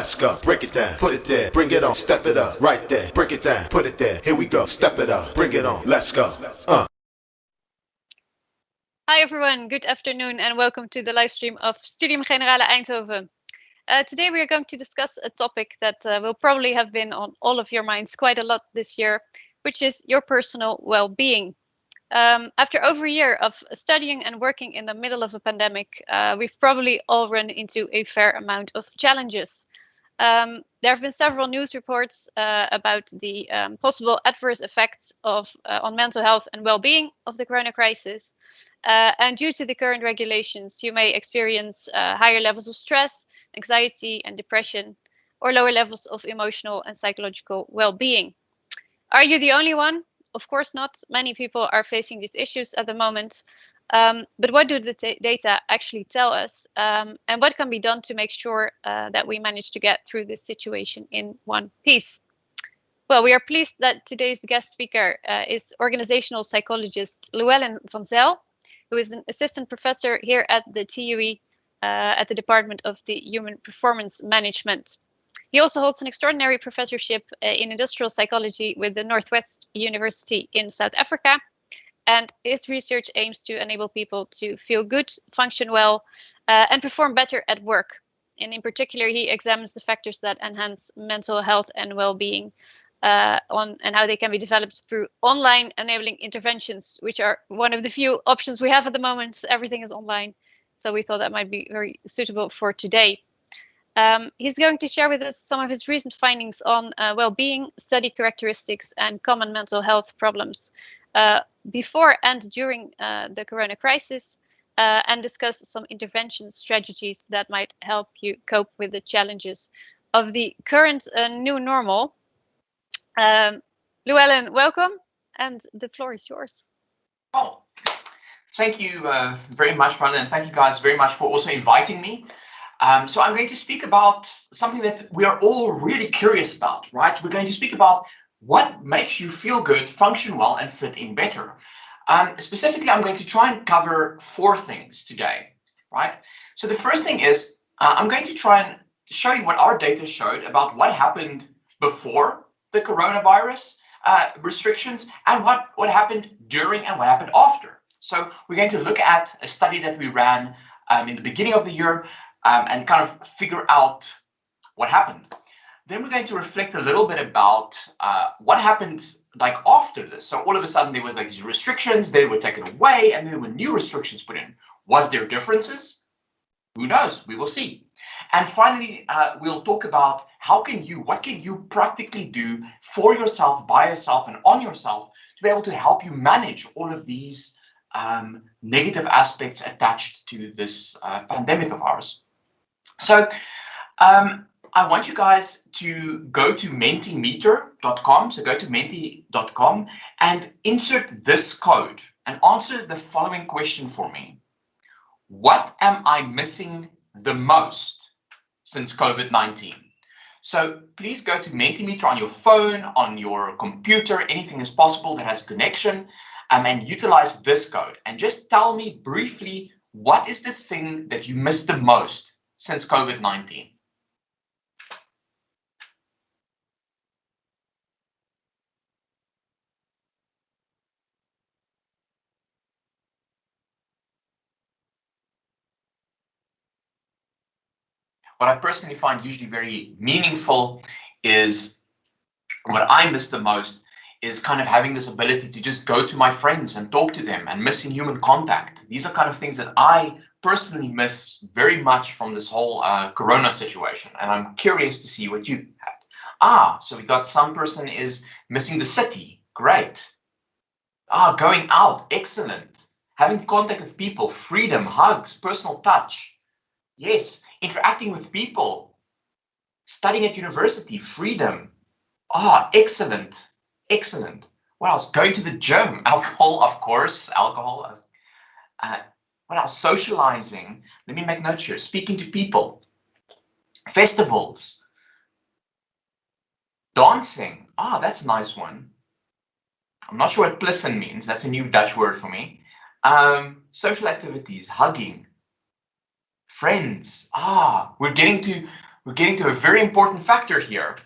let's go. Break it down, put it there, bring it on, step it up, right there. Break it down, put it there, here we go. Step it up, bring it on, let's go. Hi everyone, good afternoon and welcome to the live stream of Studium Generale Eindhoven. Today we are going to discuss a topic that will probably have been on all of your minds quite a lot this year, which is your personal well-being. After over a year of studying and working in the middle of a pandemic, we've probably all run into a fair amount of challenges. There have been several news reports about the possible adverse effects on mental health and well-being of the corona crisis. And due to the current regulations, you may experience higher levels of stress, anxiety and depression, or lower levels of emotional and psychological well-being. Are you the only one? Of course not. Many people are facing these issues at the moment. But what do the data actually tell us? And what can be done to make sure that we manage to get through this situation in one piece? Well, we are pleased that today's guest speaker is organizational psychologist Llewellyn van Zyl, who is an assistant professor here at the TUE at the Department of the Human Performance Management. He also holds an extraordinary professorship in industrial psychology with the Northwest University in South Africa. And his research aims to enable people to feel good, function well, and perform better at work. And in particular, he examines the factors that enhance mental health and well-being and how they can be developed through online enabling interventions, which are one of the few options we have at the moment. Everything is online. So we thought that might be very suitable for today. He's going to share with us some of his recent findings on well-being, study characteristics, and common mental health problems before and during the corona crisis, and discuss some intervention strategies that might help you cope with the challenges of the current new normal. Llewellyn, welcome, and the floor is yours. Oh, thank you very much, Brenda, and thank you guys very much for also inviting me. So I'm going to speak about something that we are all really curious about, right? We're going to speak about what makes you feel good, function well, and fit in better. Specifically, I'm going to try and cover 4 things today, right? So the first thing is I'm going to try and show you what our data showed about what happened before the coronavirus restrictions and what happened during and what happened after. So we're going to look at a study that we ran in the beginning of the year and kind of figure out what happened. Then we're going to reflect a little bit about what happened like after this. So all of a sudden there was like these restrictions, they were taken away, and then when new restrictions put in. Was there differences? Who knows? We will see. And finally, we'll talk about what can you practically do for yourself, by yourself, and on yourself to be able to help you manage all of these negative aspects attached to this pandemic of ours. So I want you guys to go to mentimeter.com. So go to menti.com and insert this code and answer the following question for me. What am I missing the most since COVID-19? So please go to Mentimeter on your phone, on your computer, anything is possible that has a connection, and utilize this code. And just tell me briefly, what is the thing that you missed the most since COVID-19? What I personally find usually very meaningful is what I miss the most is kind of having this ability to just go to my friends and talk to them and missing human contact. These are kind of things that I personally miss very much from this whole corona situation. And I'm curious to see what you had. So we got some person is missing the city. Great. Going out. Excellent. Having contact with people, freedom, hugs, personal touch. Yes. Interacting with people, studying at university, freedom. Excellent, excellent. What else? Going to the gym, alcohol, of course, alcohol. What else? Socializing. Let me make notes here. Speaking to people, festivals, dancing. That's a nice one. I'm not sure what plissen means. That's a new Dutch word for me. Social activities, hugging. Friends. We're getting to we're getting to a very important factor here.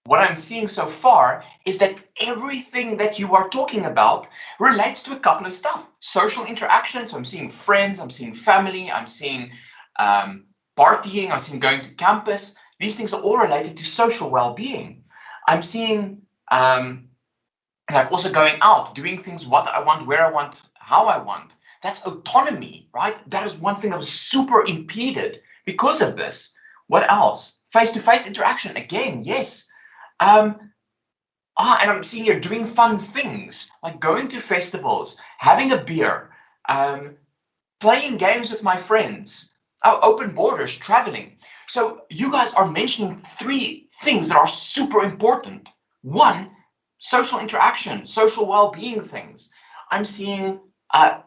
What I'm seeing so far is that everything that you are talking about relates to a couple of stuff. Social interaction, so I'm seeing friends, I'm seeing family, I'm seeing partying, I'm seeing going to campus. These things are all related to social well-being. I'm seeing like also going out, doing things what I want, where I want, how I want. That's autonomy, right? That is one thing that was super impeded because of this. What else? Face-to-face interaction, again, yes. And I'm seeing here doing fun things, like going to festivals, having a beer, playing games with my friends, open borders, traveling. So you guys are mentioning 3 things that are super important. 1, social interaction, social well-being things. I'm seeing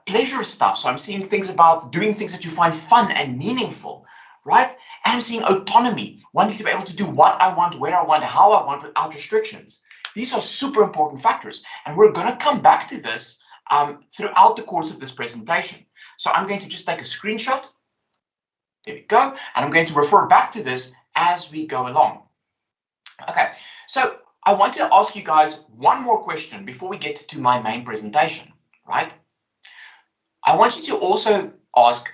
pleasure stuff. So I'm seeing things about doing things that you find fun and meaningful, right? And I'm seeing autonomy, wanting to be able to do what I want, where I want, how I want without restrictions. These are super important factors. And we're going to come back to this throughout the course of this presentation. So I'm going to just take a screenshot. There we go. And I'm going to refer back to this as we go along. Okay, so I want to ask you guys one more question before we get to my main presentation, right? I want you to also ask,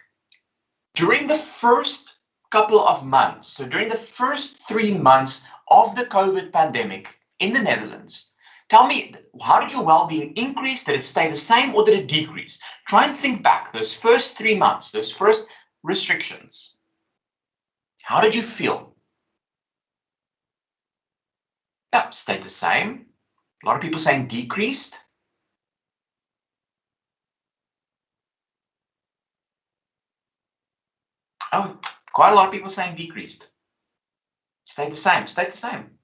during the first couple of months, so during the first 3 months of the COVID pandemic in the Netherlands, tell me, how did your well-being increase? Did it stay the same or did it decrease? Try and think back those first 3 months, those first restrictions. How did you feel? Yeah, stayed the same. A lot of people saying decreased. Oh, quite a lot of people saying decreased. Stayed the same, stayed the same.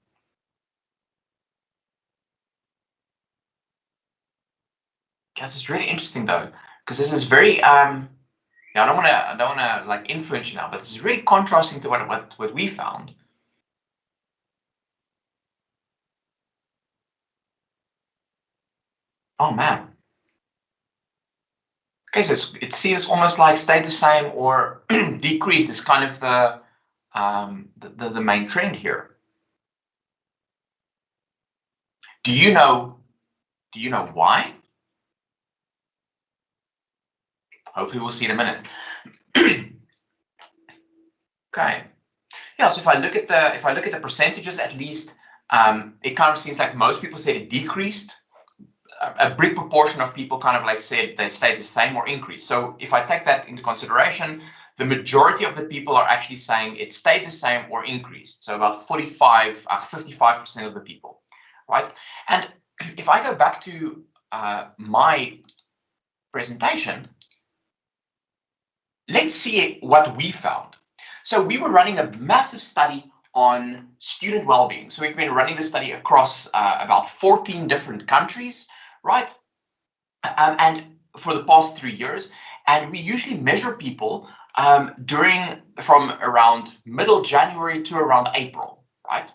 Guys, it's really interesting though, because this is very yeah, I don't wanna like influence you now, but this is really contrasting to what we found. Oh man. Okay, so it seems almost like stayed the same or decreased is kind of the main trend here. Do you know why? Hopefully we'll see in a minute. Okay. Yeah, so if I look at the percentages, at least it kind of seems like most people said it decreased. A big proportion of people kind of like said they stayed the same or increased. So if I take that into consideration, the majority of the people are actually saying it stayed the same or increased. So about 55% of the people, right? And if I go back to my presentation, let's see what we found. So we were running a massive study on student well-being. So we've been running the study across about 14 different countries, right? And for the past 3 years, and we usually measure people from around middle January to around April, right?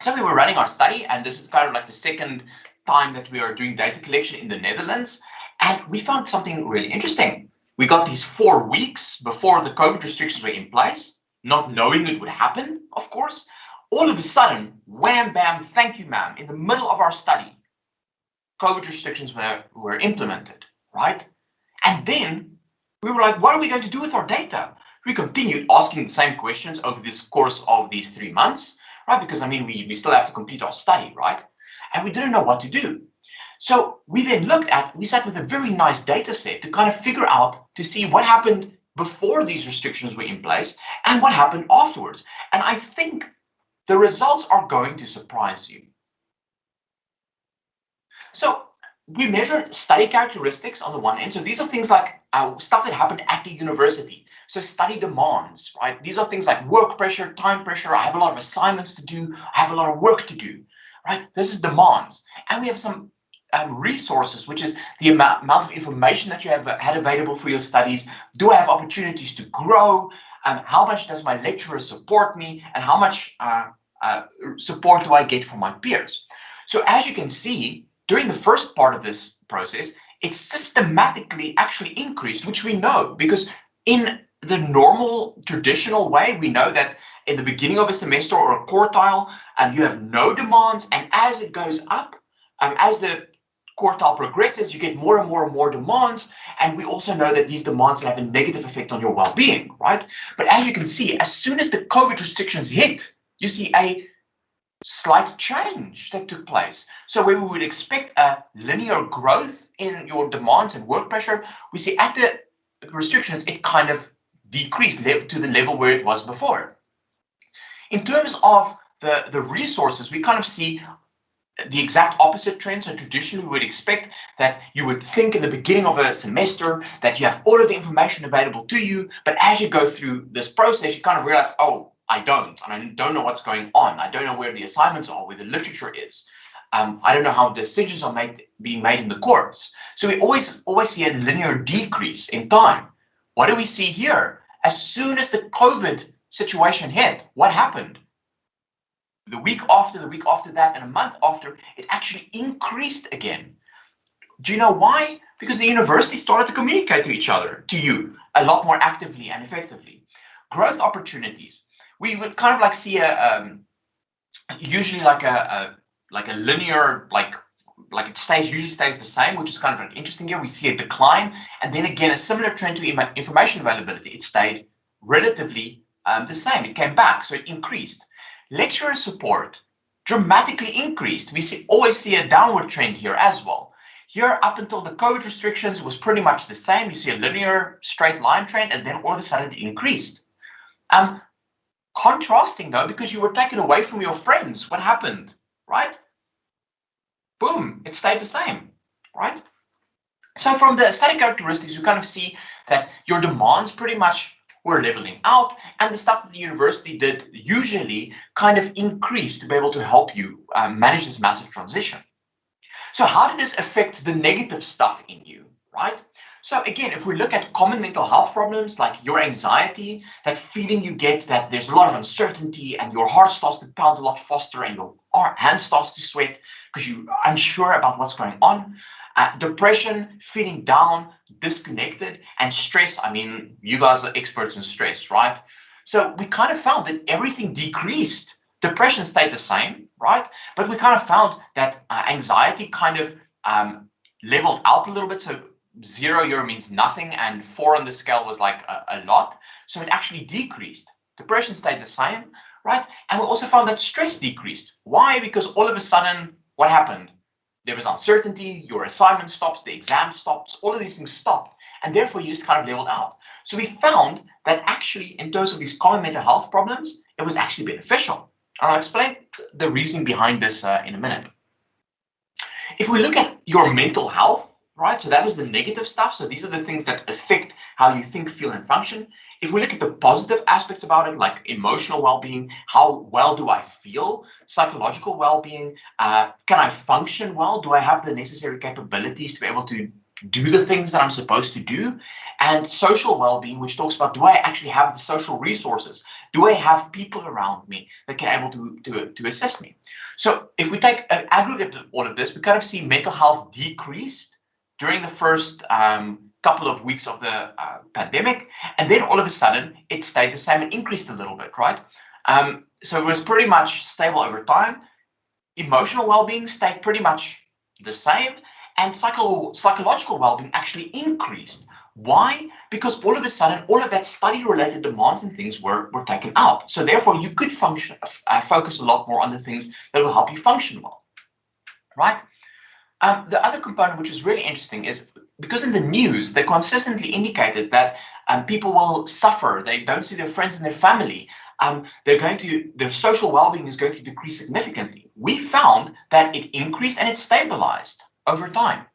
So we were running our study, and this is kind of like the second time that we are doing data collection in the Netherlands, and we found something really interesting. We got these 4 weeks before the COVID restrictions were in place, not knowing it would happen, of course. All of a sudden, wham, bam, thank you, ma'am, in the middle of our study, COVID restrictions were implemented, right? And then we were like, what are we going to do with our data? We continued asking the same questions over this course of these 3 months, right? Because I mean, we still have to complete our study, right? And we didn't know what to do. So we then we sat with a very nice data set to kind of figure out, to see what happened before these restrictions were in place and what happened afterwards. And I think the results are going to surprise you. So we measured study characteristics on the one end. So these are things like stuff that happened at the university. So study demands, right? These are things like work pressure, time pressure. I have a lot of assignments to do. I have a lot of work to do, right? This is demands. And we have some resources, which is the amount of information that you have had available for your studies. Do I have opportunities to grow? How much does my lecturer support me? And how much support do I get from my peers? So as you can see, during the first part of this process, it systematically actually increased, which we know, because in the normal traditional way, we know that in the beginning of a semester or a quartile, you have no demands, and as it goes up, as the quartile progresses, you get more and more and more demands, and we also know that these demands have a negative effect on your well-being, right? But as you can see, as soon as the COVID restrictions hit, you see a slight change that took place. So where we would expect a linear growth in your demands and work pressure, we see at the restrictions, it kind of decreased to the level where it was before. In terms of the resources, we kind of see the exact opposite trend. So traditionally we would expect that you would think in the beginning of a semester that you have all of the information available to you, but as you go through this process, you kind of realize, oh, I don't know what's going on. I don't know where the assignments are, where the literature is. I don't know how decisions are being made in the course. So we always see a linear decrease in time. What do we see here? As soon as the COVID situation hit, what happened? The week after that, and a month after, it actually increased again. Do you know why? Because the university started to communicate to each other, to you, a lot more actively and effectively. Growth opportunities. We would kind of like see usually like a linear, like it usually stays the same, which is kind of like interesting here. We see a decline, and then again a similar trend to information availability. It stayed relatively the same. It came back, so it increased. Lecturer support dramatically increased. We always see a downward trend here as well. Here, up until the COVID restrictions, was pretty much the same. You see a linear straight line trend, and then all of a sudden it increased. Contrasting though, because you were taken away from your friends, what happened, right? Boom, it stayed the same, right? So from the study characteristics, you kind of see that your demands pretty much were leveling out, and the stuff that the university did usually kind of increased to be able to help you manage this massive transition. So how did this affect the negative stuff in you, right? So again, if we look at common mental health problems like your anxiety, that feeling you get that there's a lot of uncertainty and your heart starts to pound a lot faster and your hand starts to sweat because you're unsure about what's going on. Depression, feeling down, disconnected, and stress. I mean, you guys are experts in stress, right? So we kind of found that everything decreased. Depression stayed the same, right? But we kind of found that anxiety kind of leveled out a little bit. So 0 here means nothing, and 4 on the scale was like a lot. So it actually decreased. Depression stayed the same, right? And we also found that stress decreased. Why? Because all of a sudden, what happened? There was uncertainty, your assignment stops, the exam stops, all of these things stopped, and therefore you just kind of leveled out. So we found that actually, in terms of these common mental health problems, it was actually beneficial. And I'll explain the reasoning behind this in a minute. If we look at your mental health, right, so that was the negative stuff. So these are the things that affect how you think, feel, and function. If we look at the positive aspects about it, like emotional well-being, how well do I feel? Psychological well-being, can I function well? Do I have the necessary capabilities to be able to do the things that I'm supposed to do? And social well-being, which talks about, do I actually have the social resources? Do I have people around me that can able to assist me? So if we take an aggregate of all of this, we kind of see mental health decreased during the first couple of weeks of the pandemic, and then all of a sudden it stayed the same and increased a little bit, right? So it was pretty much stable over time. Emotional well-being stayed pretty much the same, and psychological well-being actually increased. Why? Because all of a sudden, all of that study-related demands and things were taken out. So therefore, you could focus a lot more on the things that will help you function well, right? The other component, which is really interesting, is because in the news, they consistently indicated that people will suffer. They don't see their friends and their family. Their social well-being is going to decrease significantly. We found that it increased and it stabilized over time.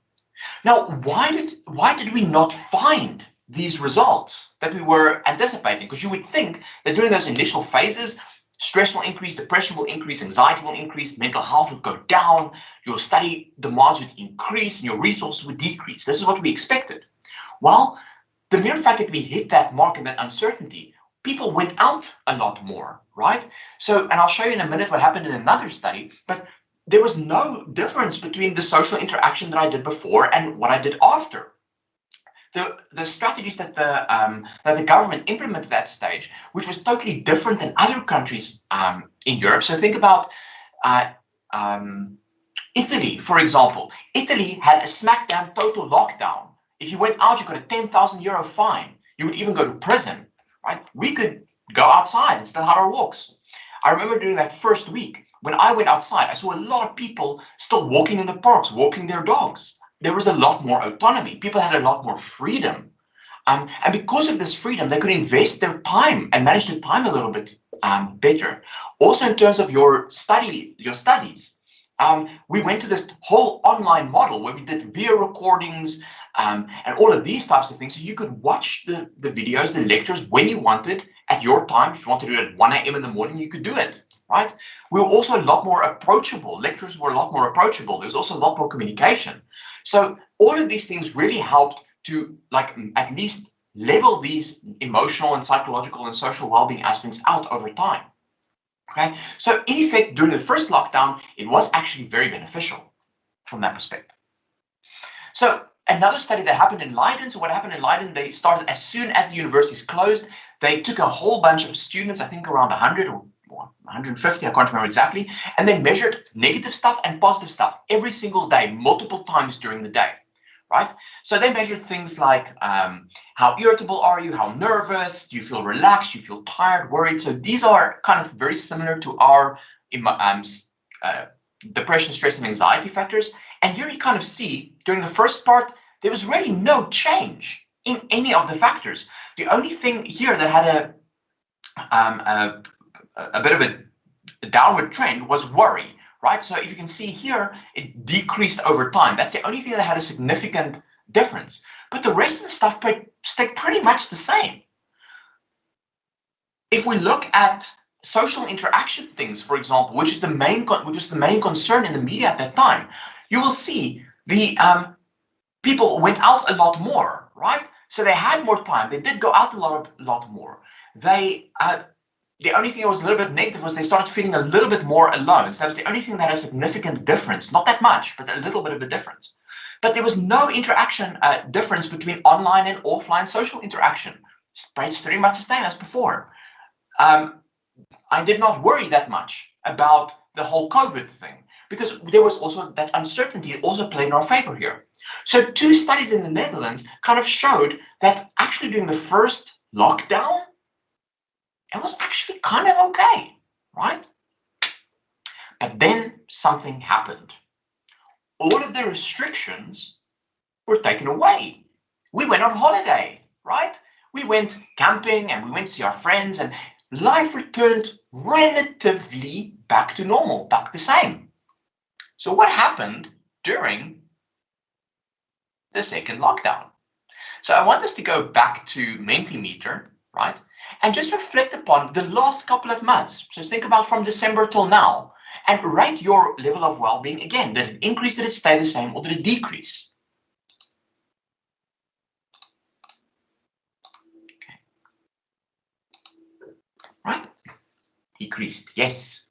Now, why did we not find these results that we were anticipating? Because you would think that during those initial phases, stress will increase, depression will increase, anxiety will increase, mental health will go down, your study demands would increase, and your resources would decrease. This is what we expected. Well, the mere fact that we hit that mark and that uncertainty, people went out a lot more, right? So, and I'll show you in a minute what happened in another study, but there was no difference between the social interaction that I did before and what I did after. the strategies that the government implemented at that stage, which was totally different than other countries in Europe. So think about Italy, for example. Italy had a smackdown total lockdown. If you went out, you got a 10,000 euro fine. You would even go to prison, right? We could go outside and still have our walks. I remember during that first week, when I went outside, I saw a lot of people still walking in the parks, walking their dogs. There was a lot more autonomy. People had a lot more freedom. And because of this freedom, they could invest their time and manage their time a little bit better. Also, in terms of your studies, we went to this whole online model where we did video recordings and all of these types of things. So you could watch the videos, the lectures when you wanted at your time. If you want to do it at 1 a.m. in the morning, you could do it, right? We were also a lot more approachable. Lectures were a lot more approachable. There was also a lot more communication. So all of these things really helped to at least level these emotional and psychological and social well-being aspects out over time. Okay, so in effect, during the first lockdown, it was actually very beneficial from that perspective. So another study that happened in Leiden, so what happened in Leiden, they started as soon as the universities closed, they took a whole bunch of students, I think around 100 or 150, I can't remember exactly, and they measured negative stuff and positive stuff every single day, multiple times during the day. Right? So they measured things like how irritable are you, how nervous, do you feel relaxed, you feel tired, worried. So these are kind of very similar to our depression, stress, and anxiety factors. And here you kind of see during the first part, there was really no change in any of the factors. The only thing here that had a bit of a downward trend was worry. Right, so if you can see here, it decreased over time. That's the only thing that had a significant difference. But the rest of the stuff stayed pretty much the same. If we look at social interaction things, for example, which was the main concern in the media at that time, you will see the people went out a lot more, right? So they had more time. They did go out a lot more. The only thing that was a little bit negative was they started feeling a little bit more alone. So that was the only thing that had a significant difference. Not that much, but a little bit of a difference. But there was no interaction difference between online and offline social interaction. It's pretty much the same as before. I did not worry that much about the whole COVID thing because there was also that uncertainty also played in our favor here. So 2 studies in the Netherlands kind of showed that actually during the first lockdown, it was actually kind of okay, right? But then something happened. All of the restrictions were taken away. We went on holiday, right? We went camping and we went to see our friends and life returned relatively back to normal, back the same. So what happened during the second lockdown? So I want us to go back to Mentimeter, right? And just reflect upon the last couple of months. So think about from December till now and rate your level of well-being again. Did it increase, did it stay the same, or did it decrease? Okay. Right? Decreased, yes.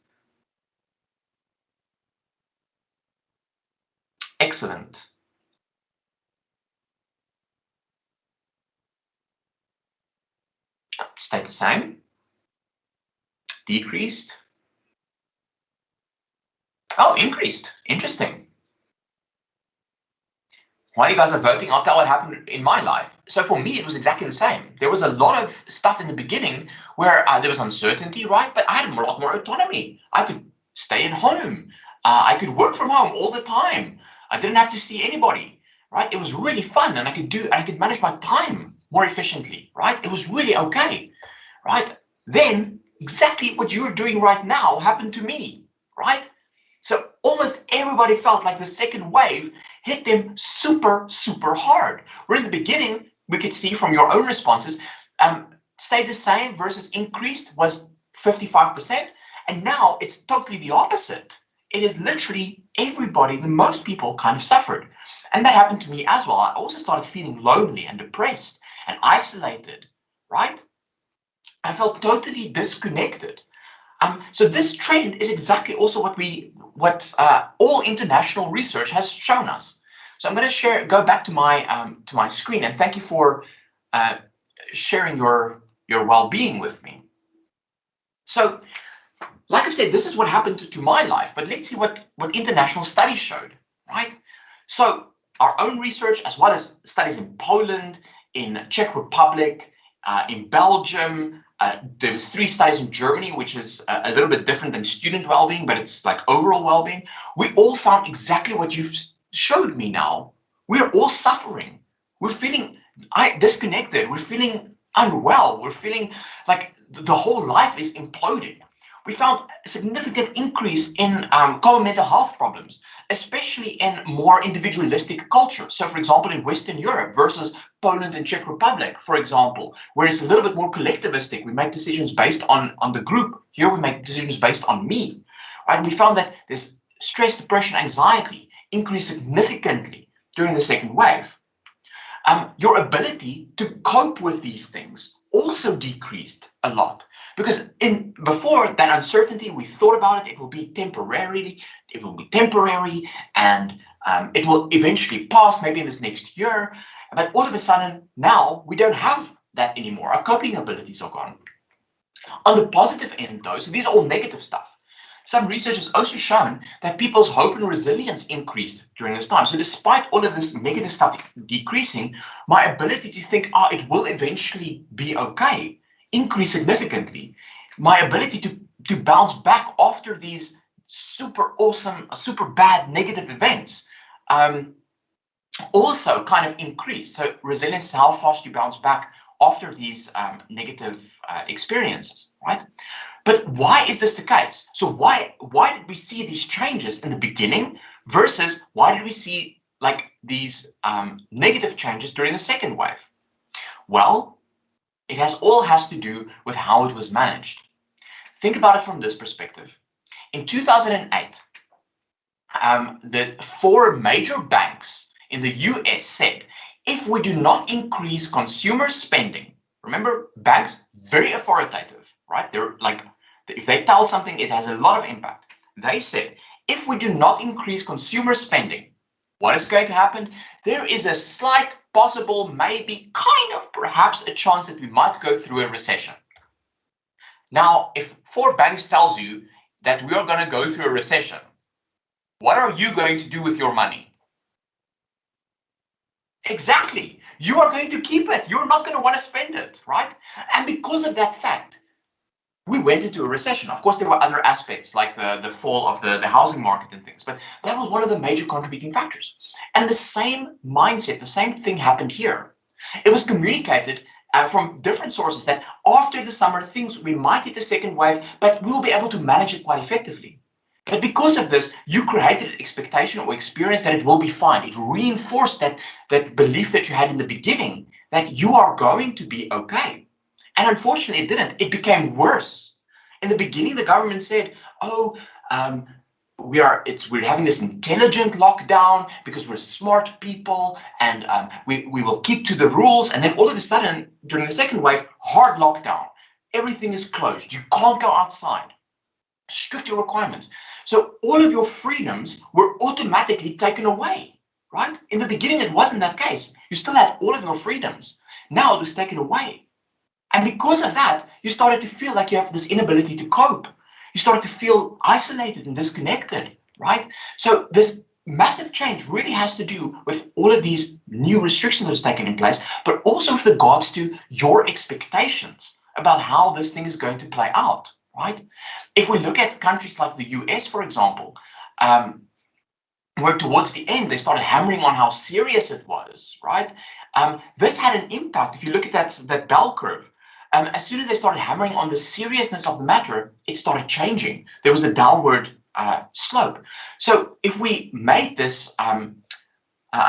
Excellent. Stayed the same. Decreased. Oh, increased. Interesting. While you guys are voting, I'll tell what happened in my life. So for me, it was exactly the same. There was a lot of stuff in the beginning where there was uncertainty, right? But I had a lot more autonomy. I could stay at home. I could work from home all the time. I didn't have to see anybody, right? It was really fun, and I could manage my time more efficiently, right? It was really okay, right? Then exactly what you're doing right now happened to me, right? So almost everybody felt like the second wave hit them super, super hard. Where in the beginning, we could see from your own responses, stayed the same versus increased was 55%. And now it's totally the opposite. It is literally everybody, the most people kind of suffered. And that happened to me as well. I also started feeling lonely and depressed and isolated, right? I felt totally disconnected. So this trend is exactly also what all international research has shown us. So I'm going to go back to my screen, and thank you for sharing your well-being with me. So, like I've said, this is what happened to my life, but let's see what international studies showed, right? So our own research, as well as studies in Poland, in Czech Republic, in Belgium, there was 3 studies in Germany, which is a little bit different than student well-being, but it's like overall well-being. We all found exactly what you've showed me now. We're all suffering. We're feeling disconnected. We're feeling unwell. We're feeling like the whole life is imploding. We found a significant increase in common mental health problems, especially in more individualistic culture. So, for example, in Western Europe versus Poland and Czech Republic, for example, where it's a little bit more collectivistic. We make decisions based on the group. Here we make decisions based on me. Right? We found that this stress, depression, anxiety increased significantly during the second wave. Your ability to cope with these things also decreased a lot, because before that uncertainty, we thought about it, it will be temporary, and it will eventually pass, maybe in this next year. But all of a sudden, now we don't have that anymore. Our coping abilities are gone. On the positive end, though, so these are all negative stuff. Some research has also shown that people's hope and resilience increased during this time. So despite all of this negative stuff decreasing, my ability to think, it will eventually be okay, increased significantly. My ability to bounce back after these super awesome, super bad negative events also kind of increased. So resilience is how fast you bounce back after these negative experiences, right? But why is this the case? So why did we see these changes in the beginning versus why did we see like these negative changes during the second wave? Well, it all has to do with how it was managed. Think about it from this perspective. In 2008, the 4 major banks in the US said, if we do not increase consumer spending, remember, banks, very authoritative, right? They're like, if they tell something, it has a lot of impact. They said, if we do not increase consumer spending, what is going to happen? There is a slight possible, maybe, kind of, perhaps a chance that we might go through a recession. Now, if 4 banks tells you that we are going to go through a recession, what are you going to do with your money? Exactly. You are going to keep it. You're not going to want to spend it, right? And because of that fact, we went into a recession. Of course, there were other aspects like the fall of the housing market and things, but that was one of the major contributing factors. And the same mindset, the same thing happened here. It was communicated from different sources that after the summer, we might hit the second wave, but we will be able to manage it quite effectively. But because of this, you created an expectation or experience that it will be fine. It reinforced that belief that you had in the beginning that you are going to be okay. And unfortunately, it didn't. It became worse. In the beginning, the government said, we're having this intelligent lockdown because we're smart people and we will keep to the rules. And then all of a sudden, during the second wave, hard lockdown. Everything is closed. You can't go outside. Stricter requirements. So all of your freedoms were automatically taken away, right? In the beginning, it wasn't that case. You still had all of your freedoms. Now it was taken away. And because of that, you started to feel like you have this inability to cope. You started to feel isolated and disconnected, right? So this massive change really has to do with all of these new restrictions that was taken in place, but also with regards to your expectations about how this thing is going to play out. Right? If we look at countries like the US, for example, where towards the end they started hammering on how serious it was, right? This had an impact. If you look at that bell curve, as soon as they started hammering on the seriousness of the matter, it started changing. There was a downward slope. So if we made this, I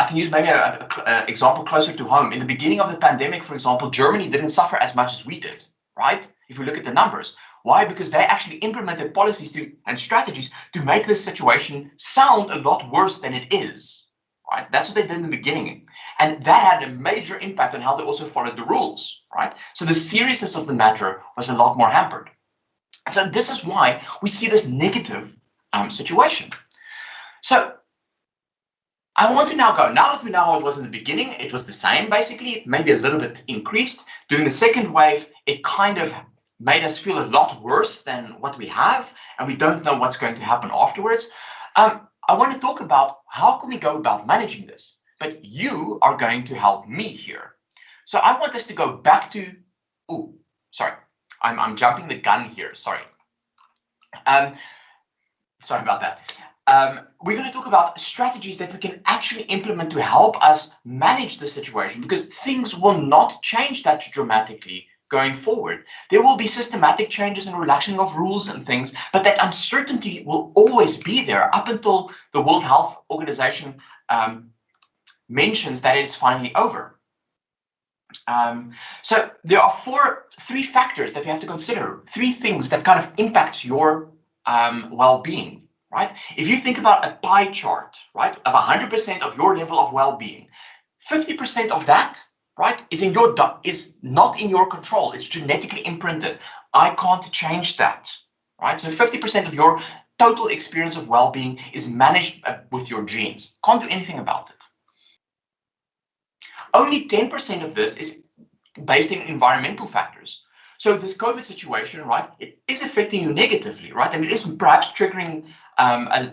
can use maybe an example closer to home. In the beginning of the pandemic, for example, Germany didn't suffer as much as we did, right? If we look at the numbers. Why? Because they actually implemented policies and strategies to make this situation sound a lot worse than it is, right? That's what they did in the beginning. And that had a major impact on how they also followed the rules, right? So the seriousness of the matter was a lot more hampered. And so this is why we see this negative situation. So I want to now go, now that we know how it was in the beginning, it was the same basically, maybe a little bit increased. During the second wave, it kind of made us feel a lot worse than what we have, and we don't know what's going to happen afterwards. I want to talk about how can we go about managing this, but you are going to help me here. So I want us to go back to, oh, sorry, I'm jumping the gun here, sorry. Sorry about that. We're going to talk about strategies that we can actually implement to help us manage the situation, because things will not change that dramatically going forward. There will be systematic changes and relaxing of rules and things, but that uncertainty will always be there up until the World Health Organization mentions that it's finally over. So there are three factors that we have to consider, three things that kind of impacts your well-being, right? If you think about a pie chart, right, of 100% of your level of well-being, 50% of that, right, is not in your control. It's genetically imprinted. I can't change that, right? So 50% of your total experience of well-being is managed with your genes. Can't do anything about it. Only 10% of this is based in environmental factors. So this COVID situation, right, it is affecting you negatively, right? And it is perhaps triggering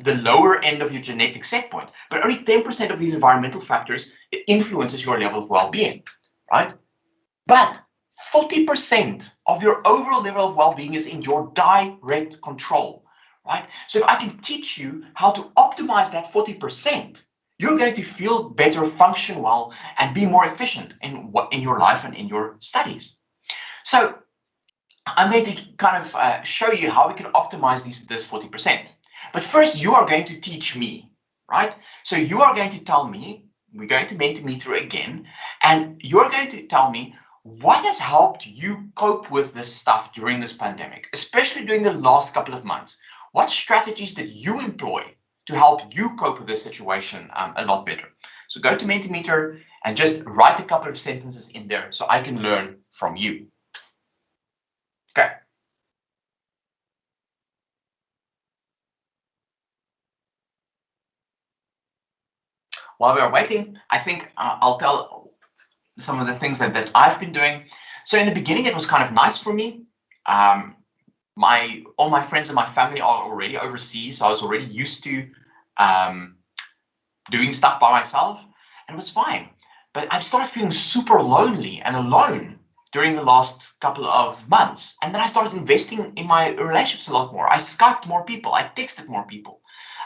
the lower end of your genetic set point. But only 10% of these environmental factors influences your level of well-being, right? But 40% of your overall level of well-being is in your direct control, right? So if I can teach you how to optimize that 40%, you're going to feel better, function well, and be more efficient in your life and in your studies. So I'm going to kind of show you how we can optimize this 40%. But first, you are going to teach me, right? So you are going to tell me, we're going to Mentimeter again, and you're going to tell me what has helped you cope with this stuff during this pandemic, especially during the last couple of months. What strategies did you employ to help you cope with this situation a lot better? So go to Mentimeter and just write a couple of sentences in there so I can learn from you. Okay. While we're waiting, I think I'll tell some of the things that I've been doing. So in the beginning, it was kind of nice for me. All my friends and my family are already overseas, so I was already used to doing stuff by myself, and it was fine. But I started feeling super lonely and alone during the last couple of months. And then I started investing in my relationships a lot more. I Skyped more people. I texted more people.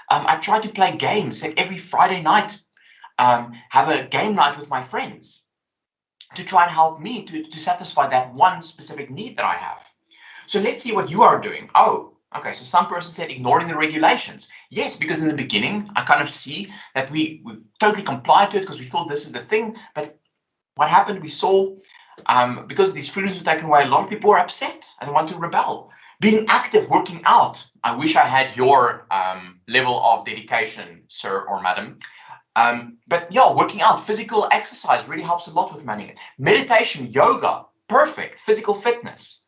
I tried to play games every Friday night, have a game night with my friends to try and help me to satisfy that one specific need that I have. So let's see what you are doing. Oh, okay. So some person said ignoring the regulations. Yes, because in the beginning, I kind of see that we totally complied to it because we thought this is the thing. But what happened, we saw because these freedoms were taken away, a lot of people were upset and they want to rebel. Being active, working out. I wish I had your level of dedication, sir or madam. But yeah, working out, physical exercise really helps a lot with managing it. Meditation, yoga, perfect. Physical fitness.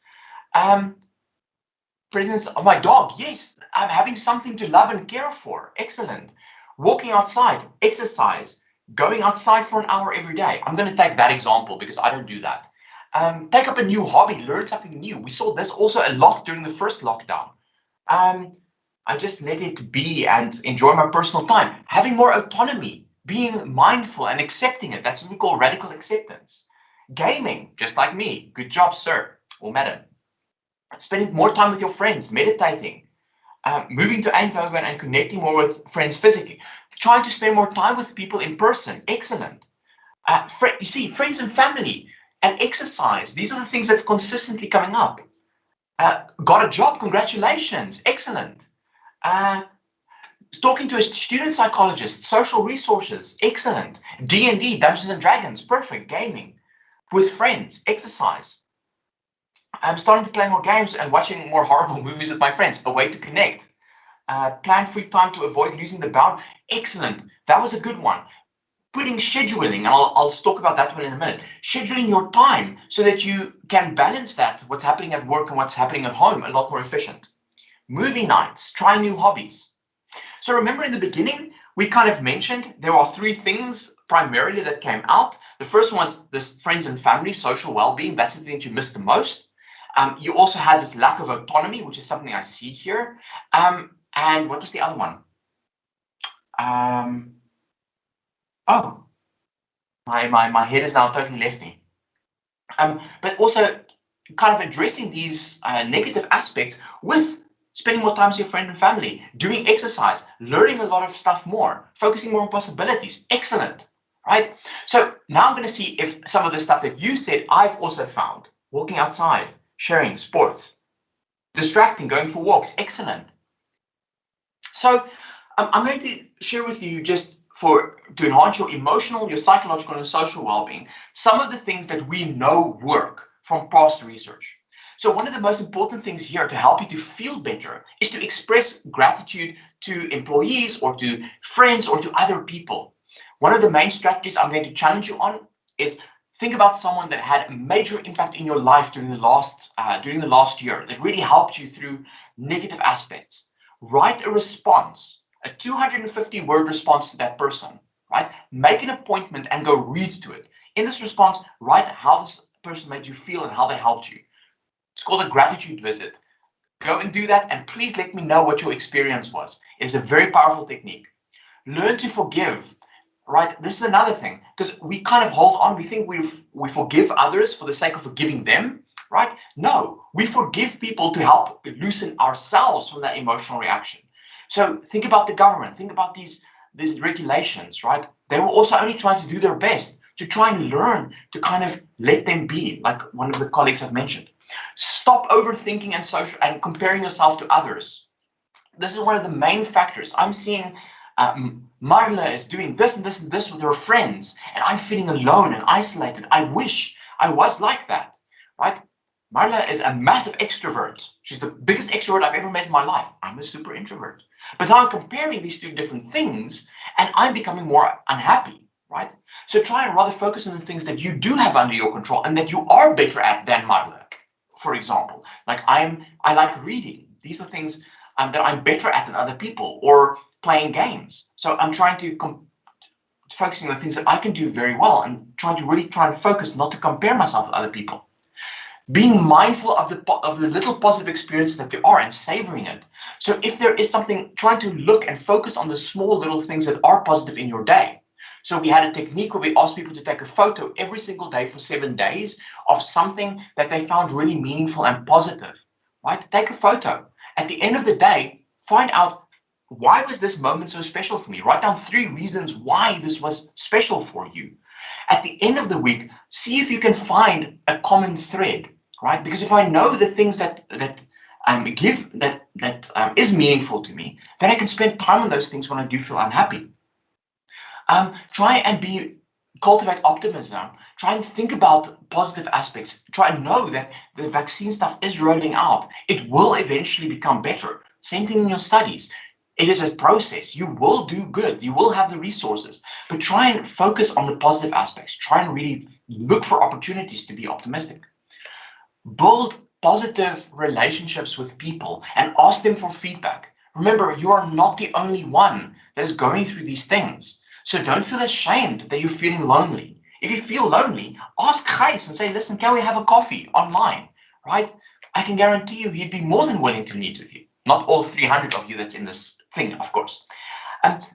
Presence of my dog, yes, I'm having something to love and care for. Excellent. Walking outside, exercise, going outside for an hour every day. I'm going to take that example because I don't do that. Take up a new hobby, learn something new. We saw this also a lot during the first lockdown. I just let it be and enjoy my personal time. Having more autonomy, being mindful and accepting it. That's what we call radical acceptance. Gaming, just like me. Good job, sir or madam. Spending more time with your friends, meditating, moving to Eindhoven and connecting more with friends physically, trying to spend more time with people in person. Excellent. You see, friends and family and exercise. These are the things that's consistently coming up. Got a job. Congratulations. Excellent. Talking to a student psychologist, social resources. Excellent. D&D, Dungeons and Dragons. Perfect. Gaming with friends, exercise. I'm starting to play more games and watching more horrible movies with my friends. A way to connect. Plan free time to avoid losing the bound. Excellent. That was a good one. Putting scheduling, and I'll talk about that one in a minute. Scheduling your time so that you can balance that, what's happening at work and what's happening at home, a lot more efficient. Movie nights, try new hobbies. So remember in the beginning, we kind of mentioned there are three things primarily that came out. The first one was this friends and family, social well-being. That's the thing that you missed the most. You also had this lack of autonomy, which is something I see here. And what was the other one? Oh, my head is now totally left me. But also kind of addressing these negative aspects with spending more time with your friend and family, doing exercise, learning a lot of stuff more, focusing more on possibilities. Excellent, right? So now I'm going to see if some of the stuff that you said I've also found. Walking outside, sharing, sports, distracting, going for walks. Excellent. So I'm going to share with you just to enhance your emotional, your psychological, and social well-being, some of the things that we know work from past research. So one of the most important things here to help you to feel better is to express gratitude to employees or to friends or to other people. One of the main strategies I'm going to challenge you on is think about someone that had a major impact in your life during the last year that really helped you through negative aspects. Write a response, a 250-word response to that person, right? Make an appointment and go read to it. In this response, write how this person made you feel and how they helped you. It's called a gratitude visit. Go and do that, and please let me know what your experience was. It's a very powerful technique. Learn to forgive, right? This is another thing, because we kind of hold on. We think we forgive others for the sake of forgiving them, right? No, we forgive people to help loosen ourselves from that emotional reaction. So think about the government. Think about these regulations, right? They were also only trying to do their best to try and learn to kind of let them be, like one of the colleagues have mentioned. Stop overthinking and comparing yourself to others. This is one of the main factors. I'm seeing Marla is doing this and this and this with her friends, and I'm feeling alone and isolated. I wish I was like that, right? Marla is a massive extrovert. She's the biggest extrovert I've ever met in my life. I'm a super introvert. But now I'm comparing these two different things, and I'm becoming more unhappy, right? So try and rather focus on the things that you do have under your control and that you are better at than Marla. For example, like I like reading. These are things that I'm better at than other people, or playing games. So I'm trying to focusing on the things that I can do very well and trying to focus not to compare myself with other people. Being mindful of the little positive experiences that there are and savoring it. So if there is something, trying to look and focus on the small little things that are positive in your day. So we had a technique where we asked people to take a photo every single day for 7 days of something that they found really meaningful and positive, right? Take a photo. At the end of the day, find out, why was this moment so special for me? Write down 3 reasons why this was special for you. At the end of the week, see if you can find a common thread, right? Because if I know the things that is meaningful to me, then I can spend time on those things when I do feel unhappy. Try and cultivate optimism. Try and think about positive aspects. Try and know that the vaccine stuff is rolling out. It will eventually become better. Same thing in your studies. It is a process. You will do good. You will have the resources. But try and focus on the positive aspects. Try and really look for opportunities to be optimistic. Build positive relationships with people and ask them for feedback. Remember, you are not the only one that is going through these things. So don't feel ashamed that you're feeling lonely. If you feel lonely, ask Gijs and say, listen, can we have a coffee online, right? I can guarantee you he'd be more than willing to meet with you. Not all 300 of you that's in this thing, of course.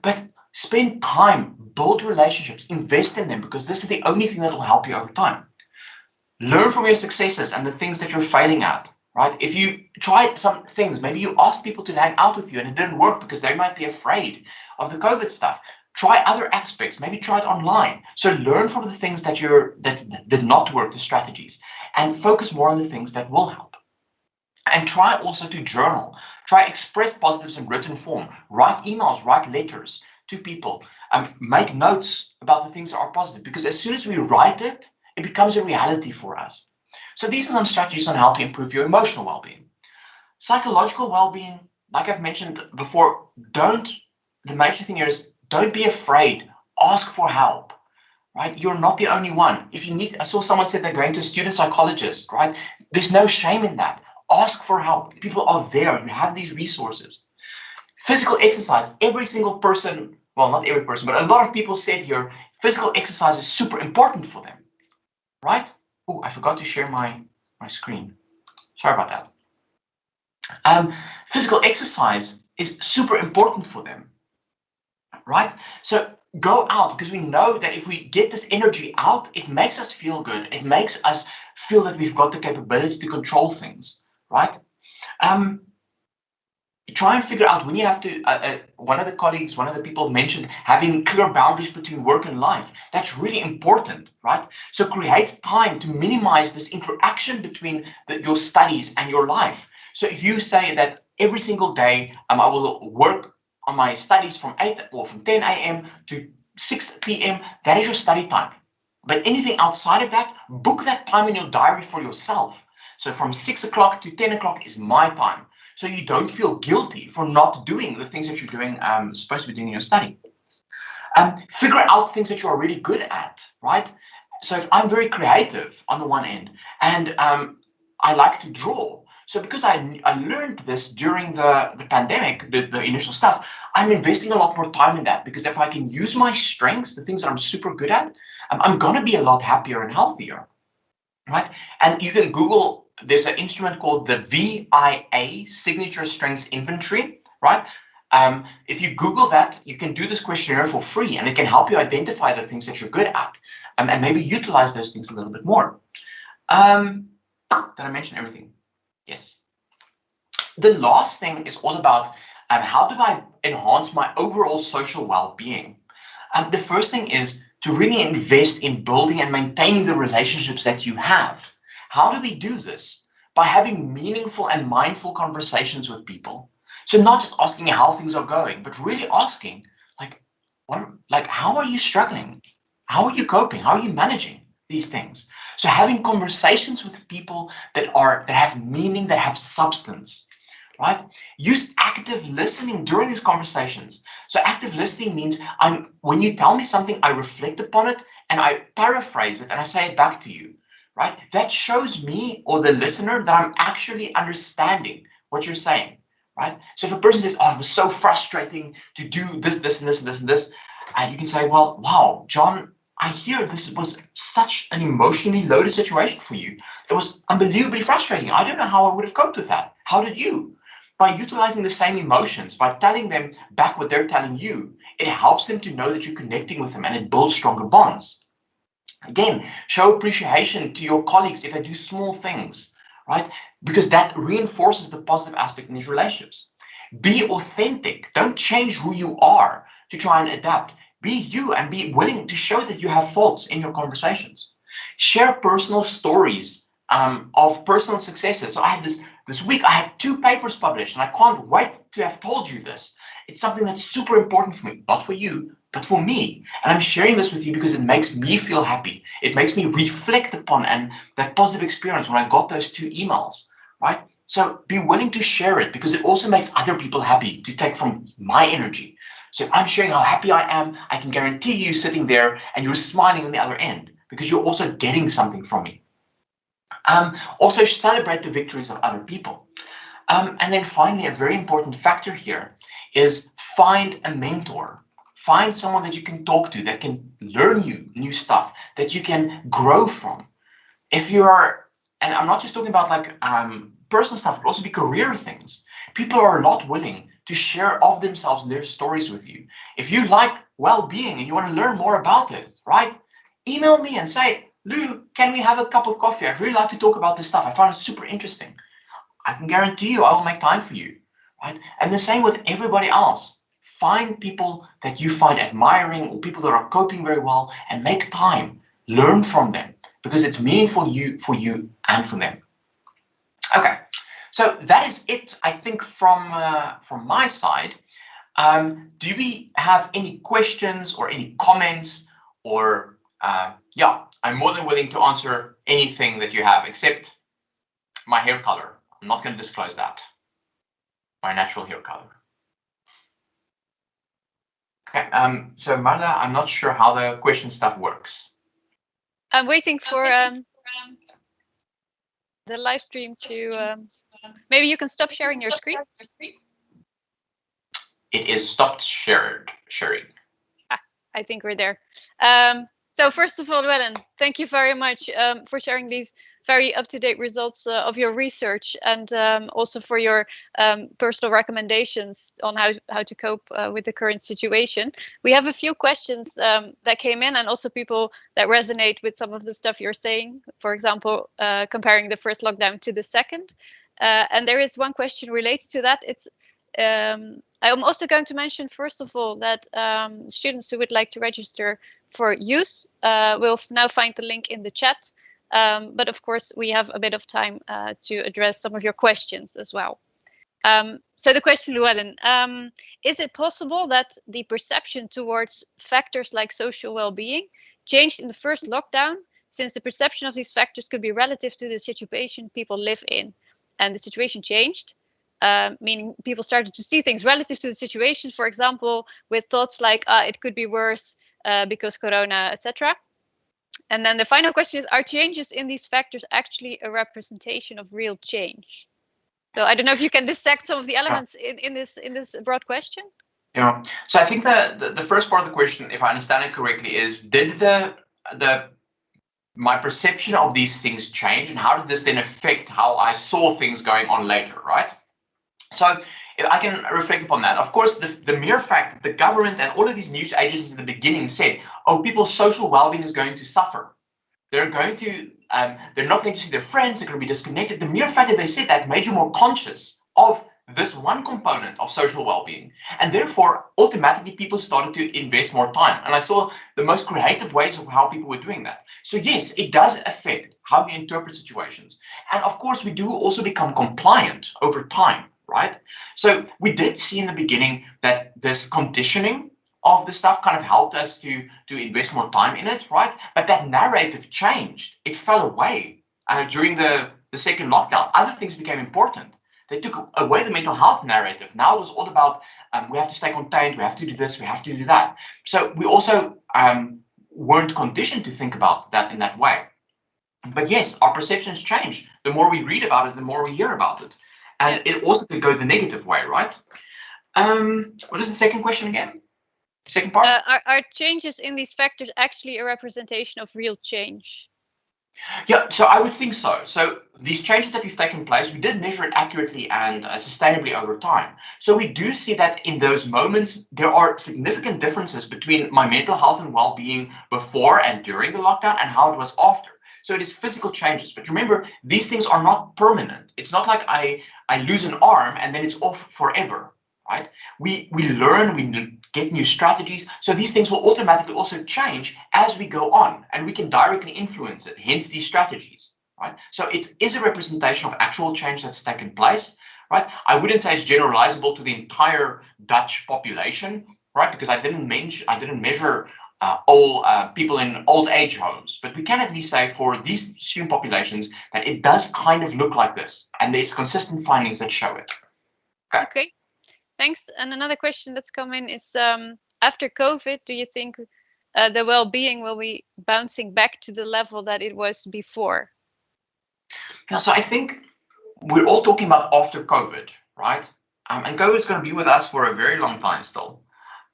But spend time, build relationships, invest in them, because this is the only thing that will help you over time. Learn from your successes and the things that you're failing at, right? If you tried some things, maybe you asked people to hang out with you and it didn't work because they might be afraid of the COVID stuff. Try other aspects, maybe try it online. So learn from the things that did not work, the strategies, and focus more on the things that will help. And try also to journal. Try express positives in written form. Write emails, write letters to people. Make notes about the things that are positive, because as soon as we write it, it becomes a reality for us. So these are some strategies on how to improve your emotional well-being. Psychological well-being, like I've mentioned before, the major thing here is don't be afraid. Ask for help, right? You're not the only one. If you need, I saw someone said they're going to a student psychologist, right? There's no shame in that. Ask for help. People are there. You have these resources. Physical exercise. Every single person, well, not every person, but a lot of people said here, physical exercise is super important for them, right? Oh, I forgot to share my screen. Sorry about that. Physical exercise is super important for them, right? So go out, because we know that if we get this energy out, it makes us feel good. It makes us feel that we've got the capability to control things, right? Try and figure out when you have to, one of the people mentioned having clear boundaries between work and life. That's really important, right? So create time to minimize this interaction between your studies and your life. So if you say that every single day, I will work on my studies from 8 or from 10 a.m. to 6 p.m., that is your study time. But anything outside of that, book that time in your diary for yourself. So from 6 o'clock to 10 o'clock is my time. So you don't feel guilty for not doing the things that you're doing, supposed to be doing in your study. Figure out things that you're already good at, right? So if I'm very creative on the one end, and I like to draw. So because I learned this during the pandemic, the initial stuff, I'm investing a lot more time in that, because if I can use my strengths, the things that I'm super good at, I'm going to be a lot happier and healthier, right? And you can Google, there's an instrument called the VIA, Signature Strengths Inventory, right? If you Google that, you can do this questionnaire for free, and it can help you identify the things that you're good at, and maybe utilize those things a little bit more. Did I mention everything? Yes. The last thing is all about how do I enhance my overall social well-being? The first thing is to really invest in building and maintaining the relationships that you have. How do we do this? By having meaningful and mindful conversations with people. So not just asking how things are going, but really asking, how are you struggling? How are you coping? How are you managing these things? So having conversations with people that have meaning, that have substance, right? Use active listening during these conversations. So active listening means when you tell me something, I reflect upon it and I paraphrase it and I say it back to you, right? That shows me or the listener that I'm actually understanding what you're saying, right? So if a person says, oh, it was so frustrating to do this, this, and this, and this, and this, and you can say, well, wow, John, I hear this was such an emotionally loaded situation for you. It was unbelievably frustrating. I don't know how I would have coped with that. How did you? By utilizing the same emotions, by telling them back what they're telling you, it helps them to know that you're connecting with them, and it builds stronger bonds. Again, show appreciation to your colleagues if they do small things, right? Because that reinforces the positive aspect in these relationships. Be authentic. Don't change who you are to try and adapt. Be you and be willing to show that you have faults in your conversations. Share personal stories of personal successes. So I had this week, I had 2 papers published, and I can't wait to have told you this. It's something that's super important for me, not for you, but for me. And I'm sharing this with you because it makes me feel happy. It makes me reflect upon and that positive experience when I got those 2 emails, right? So be willing to share it, because it also makes other people happy to take from my energy. So if I'm sharing how happy I am, I can guarantee you sitting there and you're smiling on the other end, because you're also getting something from me. Also celebrate the victories of other people. And then finally, a very important factor here is find a mentor. Find someone that you can talk to, that can learn you new stuff, that you can grow from. If you are, and I'm not just talking about personal stuff, but also be career things. People are a lot willing to share of themselves and their stories with you. If you like well-being and you want to learn more about it, right? Email me and say, Lou, can we have a cup of coffee? I'd really like to talk about this stuff. I found it super interesting. I can guarantee you I will make time for you, right? And the same with everybody else. Find people that you find admiring, or people that are coping very well, and make time. Learn from them, because it's meaningful for you and for them. Okay, so that is it, I think, from my side. Do we have any questions or any comments, or yeah, I'm more than willing to answer anything that you have, except my hair color. I'm not going to disclose that. My natural hair color. Okay, so Marla, I'm not sure how the question stuff works. I'm waiting for the live stream to, maybe you can stop sharing your screen. It is stopped sharing. I think we're there. So first of all, Llewellyn, thank you very much for sharing these very up-to-date results of your research, and also for your personal recommendations on how to cope with the current situation. We have a few questions that came in, and also people that resonate with some of the stuff you're saying. For example, comparing the first lockdown to the second. And there is one question related to that. It's I'm also going to mention, first of all, that students who would like to register for use will now find the link in the chat. But of course, we have a bit of time to address some of your questions as well. So the question, Llewellyn, is it possible that the perception towards factors like social well-being changed in the first lockdown, since the perception of these factors could be relative to the situation people live in, and the situation changed? Meaning people started to see things relative to the situation, for example, with thoughts like it could be worse because corona, etc. And then the final question is, are changes in these factors actually a representation of real change? So I don't know if you can dissect some of the elements in this broad question. Yeah. So I think the first part of the question, if I understand it correctly, is did my perception of these things change, and how did this then affect how I saw things going on later, right? So if I can reflect upon that. Of course, the mere fact that the government and all of these news agencies in the beginning said, oh, people's social well-being is going to suffer. They're going to, they're not going to see their friends, they're going to be disconnected. The mere fact that they said that made you more conscious of this one component of social well-being. And therefore, automatically people started to invest more time. And I saw the most creative ways of how people were doing that. So yes, it does affect how we interpret situations. And of course, we do also become compliant over time, right? So we did see in the beginning that this conditioning of the stuff kind of helped us to invest more time in it, right? But that narrative changed. It fell away during the second lockdown. Other things became important. They took away the mental health narrative. Now it was all about we have to stay contained, we have to do this, we have to do that. So we also weren't conditioned to think about that in that way. But yes, our perceptions change. The more we read about it, the more we hear about it. And it also could go the negative way, right? What is the second question again? The second part? Are changes in these factors actually a representation of real change? Yeah, so I would think so. So these changes that we've taken place, we did measure it accurately and sustainably over time. So we do see that in those moments, there are significant differences between my mental health and well-being before and during the lockdown and how it was after. So it is physical changes. But remember, these things are not permanent. It's not like I lose an arm and then it's off forever, right? We learn, we get new strategies. So these things will automatically also change as we go on, and we can directly influence it, hence these strategies, right? So it is a representation of actual change that's taken place, right? I wouldn't say it's generalizable to the entire Dutch population, right? Because I didn't measure all people in old age homes, but we can at least say for these student populations that it does kind of look like this, and there's consistent findings that show it. Okay. Thanks. And another question that's come in is, after COVID, do you think the well-being will be bouncing back to the level that it was before? Yeah, so I think we're all talking about after COVID, right? And COVID is going to be with us for a very long time still.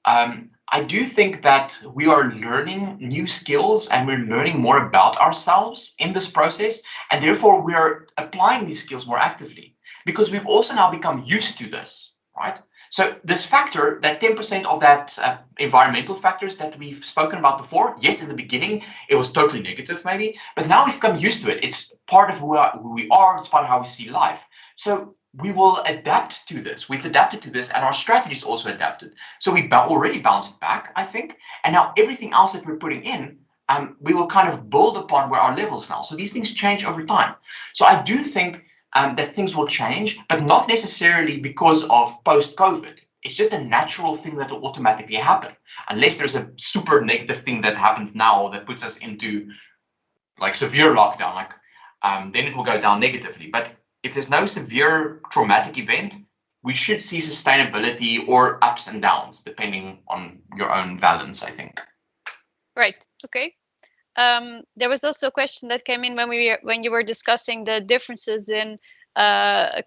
I do think that we are learning new skills and we're learning more about ourselves in this process. And therefore, we are applying these skills more actively because we've also now become used to this, right? So this factor, that 10% of that environmental factors that we've spoken about before, yes, in the beginning, it was totally negative maybe, but now we've come used to it. It's part of who we are, it's part of how we see life. So we will adapt to this. We've adapted to this and our strategies also adapted. So we already bounced back, I think. And now everything else that we're putting in, we will kind of build upon where our levels now. So these things change over time. So I do think that things will change, but not necessarily because of post-COVID. It's just a natural thing that will automatically happen, unless there's a super negative thing that happens now that puts us into like severe lockdown, like then it will go down negatively. But if there's no severe traumatic event, we should see sustainability or ups and downs, depending on your own balance, I think. Right. Okay. There was also a question that came in when you were discussing the differences in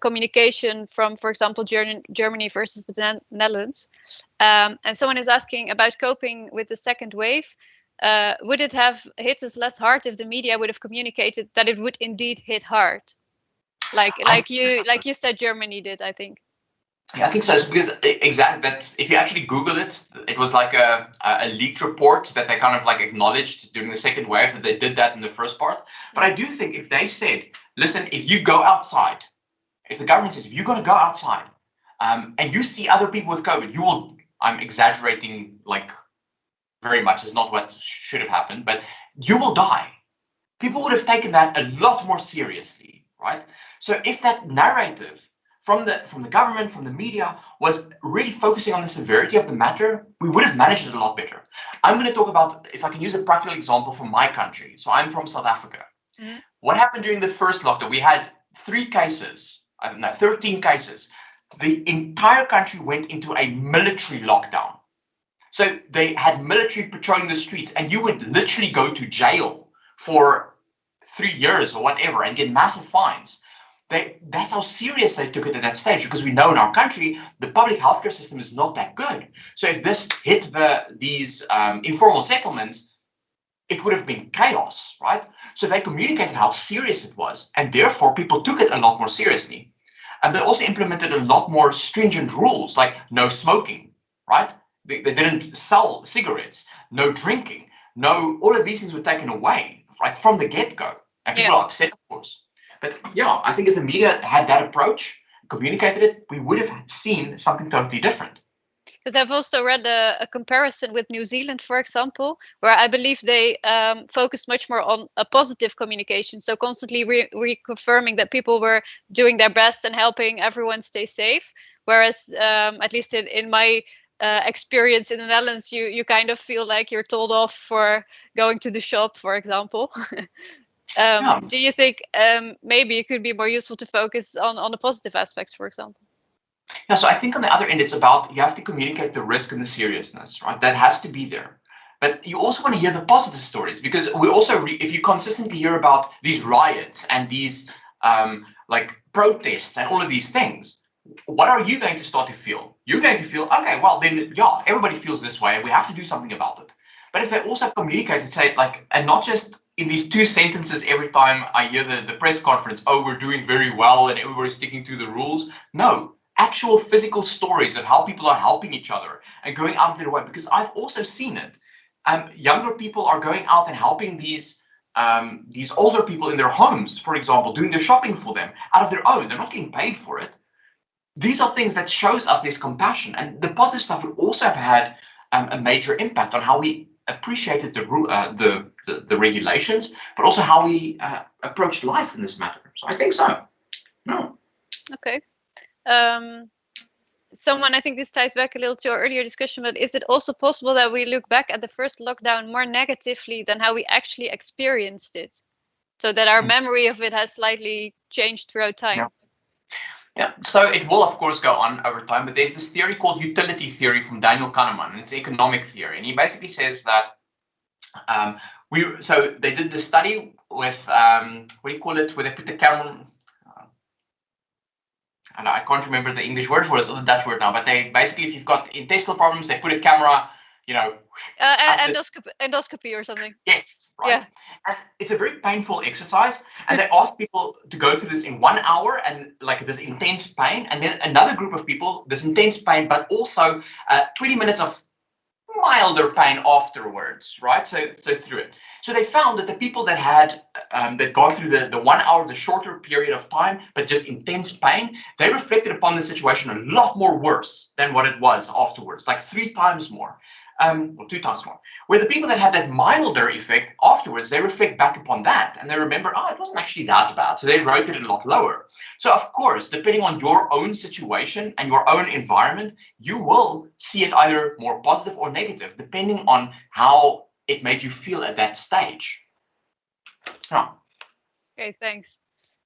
communication from, for example, Germany versus the Netherlands. And someone is asking about coping with the second wave. Would it have hit us less hard if the media would have communicated that it would indeed hit hard? Like you said, Germany did, I think. Yeah, I think so. It's because exactly that. If you actually Google it, it was like a leaked report that they kind of like acknowledged during the second wave that they did that in the first part. But I do think if they said, listen, if you go outside, if the government says if you're going to go outside and you see other people with COVID, you will. I'm exaggerating like very much. It's not what should have happened, but you will die. People would have taken that a lot more seriously, right? So if that narrative from the government, from the media, was really focusing on the severity of the matter, we would have managed it a lot better. I'm going to talk about, if I can use a practical example from my country. So I'm from South Africa. Mm-hmm. What happened during the first lockdown? We had 13 cases. The entire country went into a military lockdown. So they had military patrolling the streets, and you would literally go to jail for 3 years or whatever and get massive fines. That's how serious they took it at that stage, because we know in our country the public healthcare system is not that good. So if this hit these informal settlements, it would have been chaos, right? So they communicated how serious it was, and therefore people took it a lot more seriously. And they also implemented a lot more stringent rules, like no smoking, right? They didn't sell cigarettes, no drinking, all of these things were taken away, like from the get-go. And people are upset, of course. But yeah, I think if the media had that approach, communicated it, we would have seen something totally different. Because I've also read a comparison with New Zealand, for example, where I believe they focused much more on a positive communication. So constantly reconfirming that people were doing their best and helping everyone stay safe. Whereas, at least in my experience in the Netherlands, you kind of feel like you're told off for going to the shop, for example. Do you think maybe it could be more useful to focus on the positive aspects, for example? Yeah, so I think on the other end, it's about you have to communicate the risk and the seriousness, right? That has to be there. But you also want to hear the positive stories, because we also, if you consistently hear about these riots and these like protests and all of these things, what are you going to start to feel? You're going to feel, okay, well then, yeah, everybody feels this way and we have to do something about it. But if they also communicate and say like, and not just in these 2 sentences every time I hear the press conference, oh, we're doing very well and everybody's sticking to the rules. No, actual physical stories of how people are helping each other and going out of their way, because I've also seen it. Younger people are going out and helping these older people in their homes, for example, doing the shopping for them out of their own. They're not getting paid for it. These are things that shows us this compassion, and the positive stuff would also have had a major impact on how we appreciated the regulations, but also how we approached life in this matter. So I think so. No. Okay. Someone, I think this ties back a little to our earlier discussion, but is it also possible that we look back at the first lockdown more negatively than how we actually experienced it? So that our memory of it has slightly changed throughout time. Yeah, so it will of course go on over time, but there's this theory called utility theory from Daniel Kahneman, and it's economic theory, and he basically says that so they did this study with what do you call it, where they put the camera, and I can't remember the English word for it, or the Dutch word now, but they basically, if you've got intestinal problems, they put a camera, endoscopy or something. Yes, right. Yeah. And it's a very painful exercise, and they asked people to go through this in 1 hour and like this intense pain, and then another group of people, this intense pain, but also 20 minutes of milder pain afterwards, right? So through it. So they found that the people that had that gone through the 1 hour, the shorter period of time, but just intense pain, they reflected upon the situation a lot more worse than what it was afterwards, like 3 times more. Or 2 times more. Where the people that had that milder effect afterwards, they reflect back upon that and they remember, oh, it wasn't actually that bad. So they rated it a lot lower. So of course, depending on your own situation and your own environment, you will see it either more positive or negative, depending on how it made you feel at that stage. Yeah. Okay, thanks.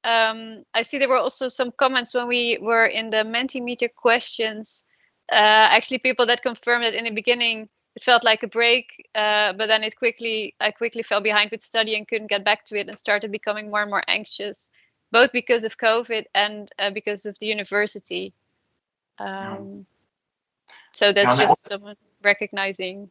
I see there were also some comments when we were in the Mentimeter questions. Actually, people that confirmed that in the beginning, it felt like a break, but then I quickly fell behind with studying, couldn't get back to it, and started becoming more and more anxious. both because of COVID and because of the university. So that's just someone recognizing.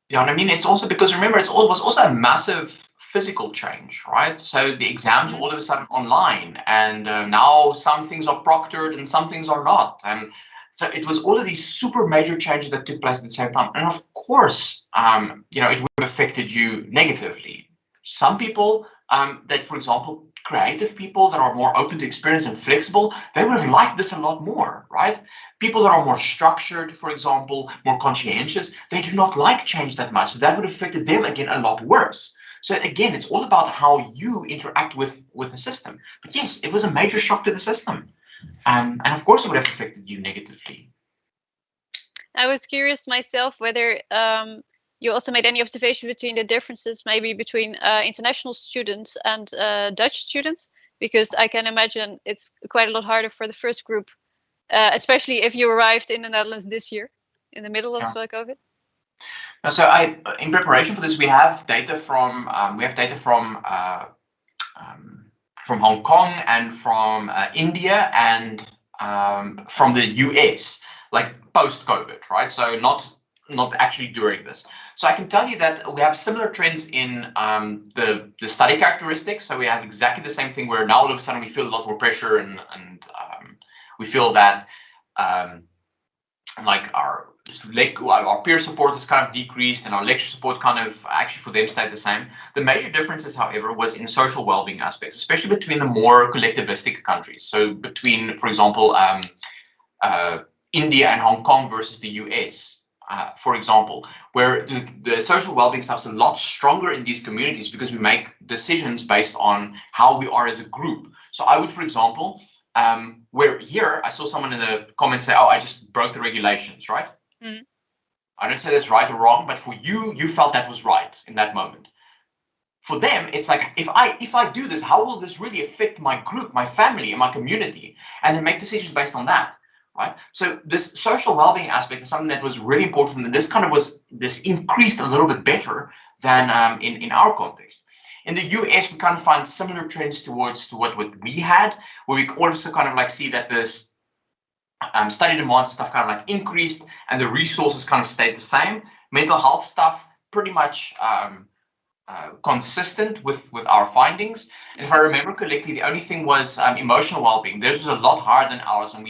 Yeah, and I mean, it's also because remember, it was also a massive physical change, right? So the exams were all of a sudden online, and now some things are proctored and some things are not. And so it was all of these super major changes that took place at the same time. And of course, it would have affected you negatively. Some people that, for example, creative people that are more open to experience and flexible, they would have liked this a lot more, right? People that are more structured, for example, more conscientious, they do not like change that much. So that would have affected them again a lot worse. So again, it's all about how you interact with the system. But yes, it was a major shock to the system. And of course, it would have affected you negatively. I was curious myself whether you also made any observation between the differences maybe between international students and Dutch students, because I can imagine it's quite a lot harder for the first group, especially if you arrived in the Netherlands this year in the middle of COVID. So in preparation for this, we have data from Hong Kong and from India and from the US, like post-COVID, right? So not actually during this. So I can tell you that we have similar trends in the study characteristics. So we have exactly the same thing where now all of a sudden we feel a lot more pressure and we feel that like our peer support is kind of decreased and our lecture support kind of actually for them stayed the same. The major differences, however, was in social well-being aspects, especially between the more collectivistic countries. So between, for example, India and Hong Kong versus the US, for example, where the social well-being stuff is a lot stronger in these communities because we make decisions based on how we are as a group. So I would, for example, where here I saw someone in the comments say, "Oh, I just broke the regulations," right? Mm. I don't say that's right or wrong, but for you, you felt that was right in that moment. For them, it's like, if I do this, how will this really affect my group, my family, and my community? And they make decisions based on that, right? So this social well-being aspect is something that was really important, and this increased a little bit better than in our context. In the US, we kind of find similar trends towards what we had, where we also kind of like see that this study demands and stuff kind of like increased and the resources kind of stayed the same. Mental health stuff pretty much consistent with our findings. And if I remember correctly, the only thing was emotional well-being. Theirs was a lot higher than ours, and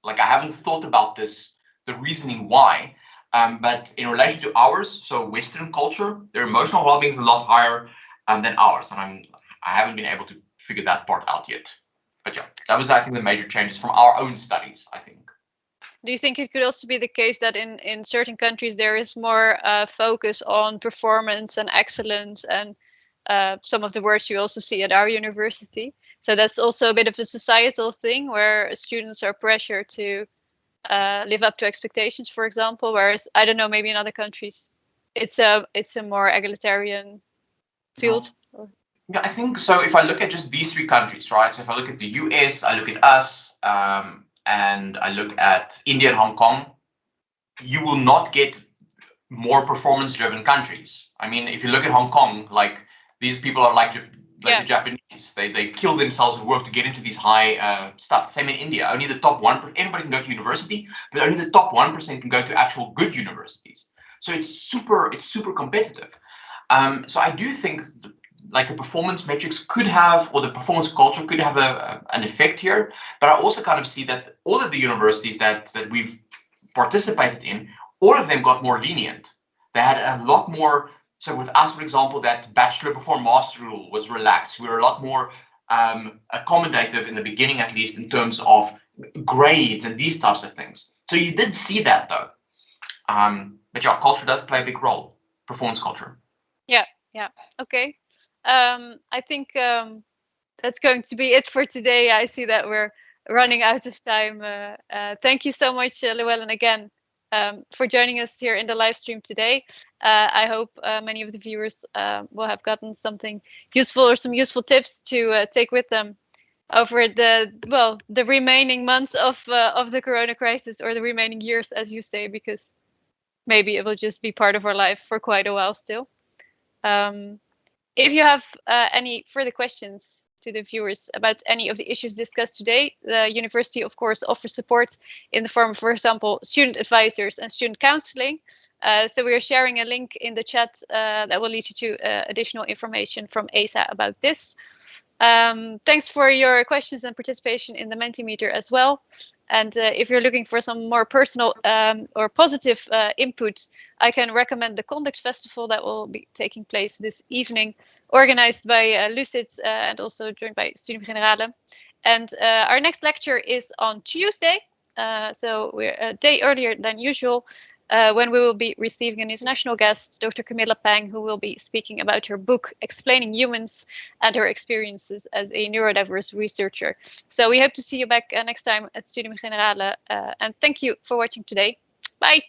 I haven't thought about this, the reasoning why. But in relation to ours, so Western culture, their emotional well-being is a lot higher than ours, and I haven't been able to figure that part out yet. But yeah, that was, I think, the major changes from our own studies, I think. Do you think it could also be the case that in certain countries there is more focus on performance and excellence and some of the words you also see at our university? So that's also a bit of a societal thing where students are pressured to live up to expectations, for example, whereas, I don't know, maybe in other countries it's a more egalitarian field. No. Yeah, I think so. If I look at just these three countries, right? So if I look at the US, I look at us, and I look at India and Hong Kong, you will not get more performance-driven countries. I mean, if you look at Hong Kong, like these people are like the Japanese. They kill themselves and work to get into these high stuff. Same in India. Only the top 1%. Anybody can go to university, but only the top 1% can go to actual good universities. So it's super competitive. So I do think like the performance metrics could have, or the performance culture could have an effect here. But I also kind of see that all of the universities that we've participated in, all of them got more lenient. They had a lot more. So with us, for example, that bachelor before master rule was relaxed. We were a lot more accommodative in the beginning, at least in terms of grades and these types of things. So you did see that though. But yeah, culture does play a big role. Performance culture. Yeah. Okay. I think that's going to be it for today. I see that we're running out of time. Thank you so much, Llewellyn, again, for joining us here in the live stream today. I hope many of the viewers will have gotten something useful or some useful tips to take with them over the remaining months of the corona crisis, or the remaining years, as you say, because maybe it will just be part of our life for quite a while still. If you have any further questions, to the viewers about any of the issues discussed today, the university, of course, offers support in the form of, for example, student advisors and student counseling. So we are sharing a link in the chat that will lead you to additional information from ASA about this. Thanks for your questions and participation in the Mentimeter as well. And if you're looking for some more personal or positive input, I can recommend the Conduct Festival that will be taking place this evening, organized by Lucid and also joined by Studium Generale. And our next lecture is on Tuesday, so we're a day earlier than usual, when we will be receiving an international guest, Dr. Camilla Pang, who will be speaking about her book, Explaining Humans, and her experiences as a neurodiverse researcher. So we hope to see you back next time at Studium Generale, and thank you for watching today. Bye.